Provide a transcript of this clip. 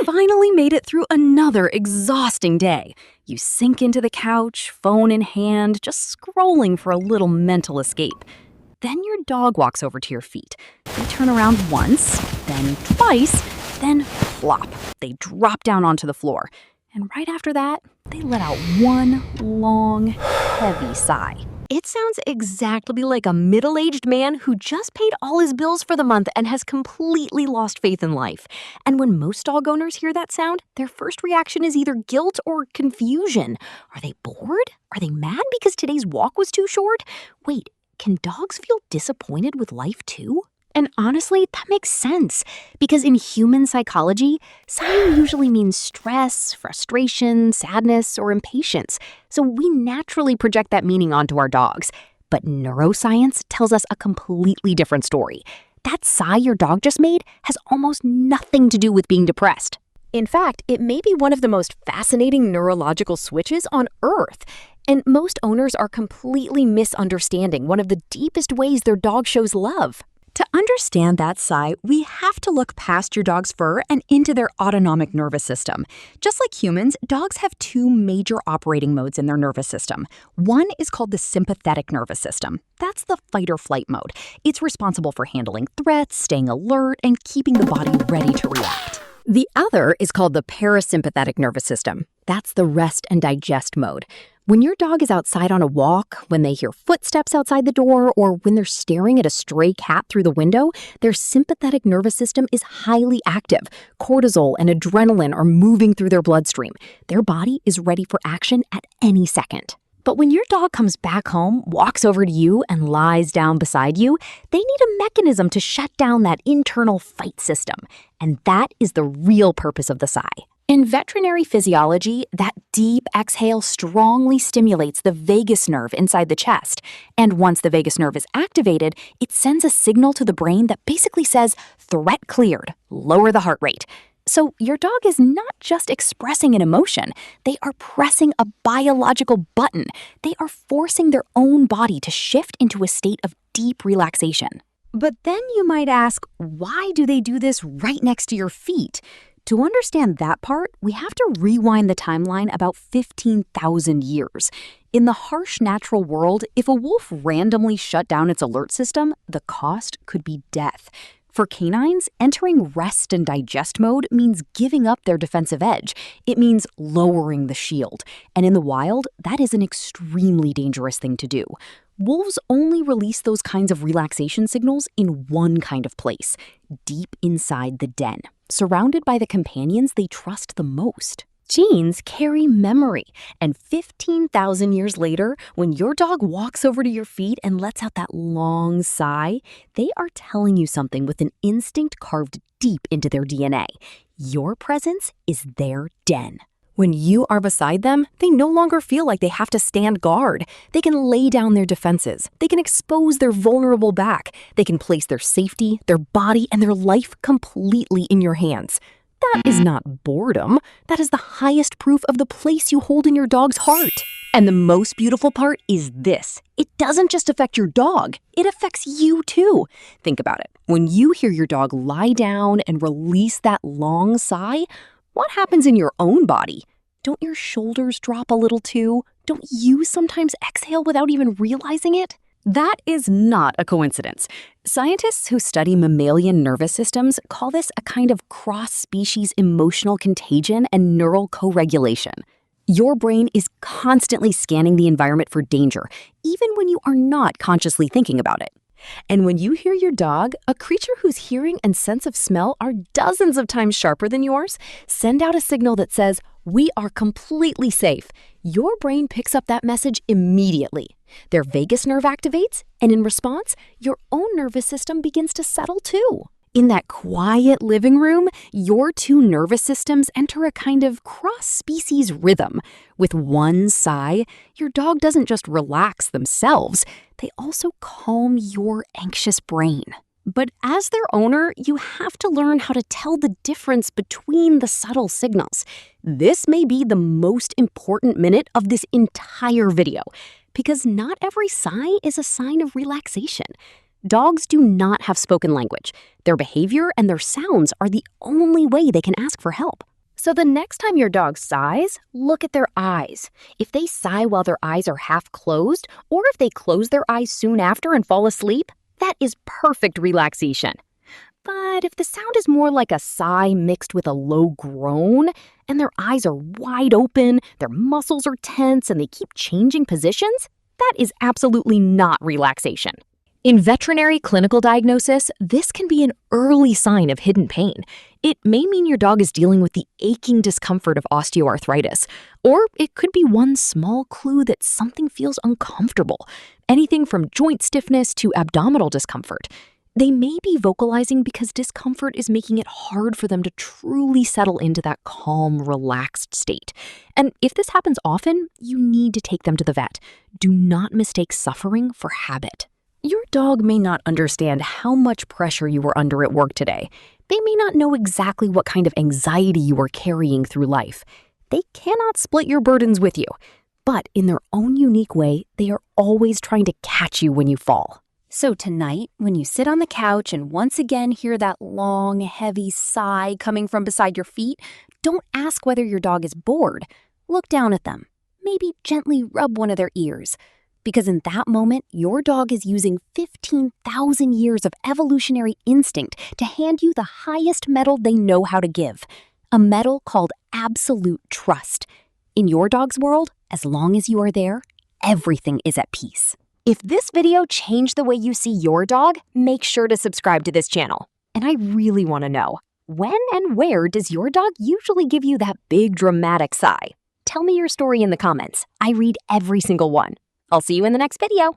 finally made it through another exhausting day. You sink into the couch, phone in hand, just scrolling for a little mental escape. Then your dog walks over to your feet. They turn around once, then twice, then flop. They drop down onto the floor. And right after that, they let out one long, heavy sigh. It sounds exactly like a middle-aged man who just paid all his bills for the month and has completely lost faith in life. And when most dog owners hear that sound, their first reaction is either guilt or confusion. Are they bored? Are they mad because today's walk was too short? Wait, can dogs feel disappointed with life too? And honestly, that makes sense, because in human psychology, sighing usually means stress, frustration, sadness, or impatience. So we naturally project that meaning onto our dogs. But neuroscience tells us a completely different story. That sigh your dog just made has almost nothing to do with being depressed. In fact, it may be one of the most fascinating neurological switches on Earth. And most owners are completely misunderstanding one of the deepest ways their dog shows love. To understand that sigh, we have to look past your dog's fur and into their autonomic nervous system. Just like humans, dogs have two major operating modes in their nervous system. One is called the sympathetic nervous system. That's the fight or flight mode. It's responsible for handling threats, staying alert, and keeping the body ready to react. The other is called the parasympathetic nervous system. That's the rest and digest mode. When your dog is outside on a walk, when they hear footsteps outside the door, or when they're staring at a stray cat through the window, their sympathetic nervous system is highly active. Cortisol and adrenaline are moving through their bloodstream. Their body is ready for action at any second. But when your dog comes back home, walks over to you, and lies down beside you, they need a mechanism to shut down that internal fight system. And that is the real purpose of the sigh. In veterinary physiology, that deep exhale strongly stimulates the vagus nerve inside the chest. And once the vagus nerve is activated, it sends a signal to the brain that basically says, "Threat cleared, lower the heart rate." So your dog is not just expressing an emotion. They are pressing a biological button. They are forcing their own body to shift into a state of deep relaxation. But then you might ask, why do they do this right next to your feet? To understand that part, we have to rewind the timeline about 15,000 years. In the harsh natural world, if a wolf randomly shut down its alert system, the cost could be death. For canines, entering rest and digest mode means giving up their defensive edge. It means lowering the shield. And in the wild, that is an extremely dangerous thing to do. Wolves only release those kinds of relaxation signals in one kind of place, deep inside the den, surrounded by the companions they trust the most. Genes carry memory, and 15,000 years later, when your dog walks over to your feet and lets out that long sigh, they are telling you something with an instinct carved deep into their DNA. Your presence is their den. When you are beside them, they no longer feel like they have to stand guard. They can lay down their defenses. They can expose their vulnerable back. They can place their safety, their body, and their life completely in your hands. That is not boredom. That is the highest proof of the place you hold in your dog's heart. And the most beautiful part is this. It doesn't just affect your dog. It affects you too. Think about it. When you hear your dog lie down and release that long sigh, what happens in your own body? Don't your shoulders drop a little too? Don't you sometimes exhale without even realizing it? That is not a coincidence. Scientists who study mammalian nervous systems call this a kind of cross-species emotional contagion and neural co-regulation. Your brain is constantly scanning the environment for danger, even when you are not consciously thinking about it. And when you hear your dog, a creature whose hearing and sense of smell are dozens of times sharper than yours, send out a signal that says, "We are completely safe." Your brain picks up that message immediately. Their vagus nerve activates, and in response, your own nervous system begins to settle too. In that quiet living room, your two nervous systems enter a kind of cross-species rhythm. With one sigh, your dog doesn't just relax themselves, they also calm your anxious brain. But as their owner, you have to learn how to tell the difference between the subtle signals. This may be the most important minute of this entire video, because not every sigh is a sign of relaxation. Dogs do not have spoken language. Their behavior and their sounds are the only way they can ask for help. So the next time your dog sighs, look at their eyes. If they sigh while their eyes are half closed, or if they close their eyes soon after and fall asleep, that is perfect relaxation. But if the sound is more like a sigh mixed with a low groan, and their eyes are wide open, their muscles are tense, and they keep changing positions, that is absolutely not relaxation. In veterinary clinical diagnosis, this can be an early sign of hidden pain. It may mean your dog is dealing with the aching discomfort of osteoarthritis, or it could be one small clue that something feels uncomfortable, anything from joint stiffness to abdominal discomfort. They may be vocalizing because discomfort is making it hard for them to truly settle into that calm, relaxed state. And if this happens often, you need to take them to the vet. Do not mistake suffering for habit. Your dog may not understand how much pressure you were under at work today. They may not know exactly what kind of anxiety you are carrying through life. They cannot split your burdens with you. But in their own unique way, they are always trying to catch you when you fall. So tonight, when you sit on the couch and once again hear that long, heavy sigh coming from beside your feet, don't ask whether your dog is bored. Look down at them. Maybe gently rub one of their ears. Because in that moment, your dog is using 15,000 years of evolutionary instinct to hand you the highest medal they know how to give. A medal called absolute trust. In your dog's world, as long as you are there, everything is at peace. If this video changed the way you see your dog, make sure to subscribe to this channel. And I really want to know, when and where does your dog usually give you that big dramatic sigh? Tell me your story in the comments. I read every single one. I'll see you in the next video.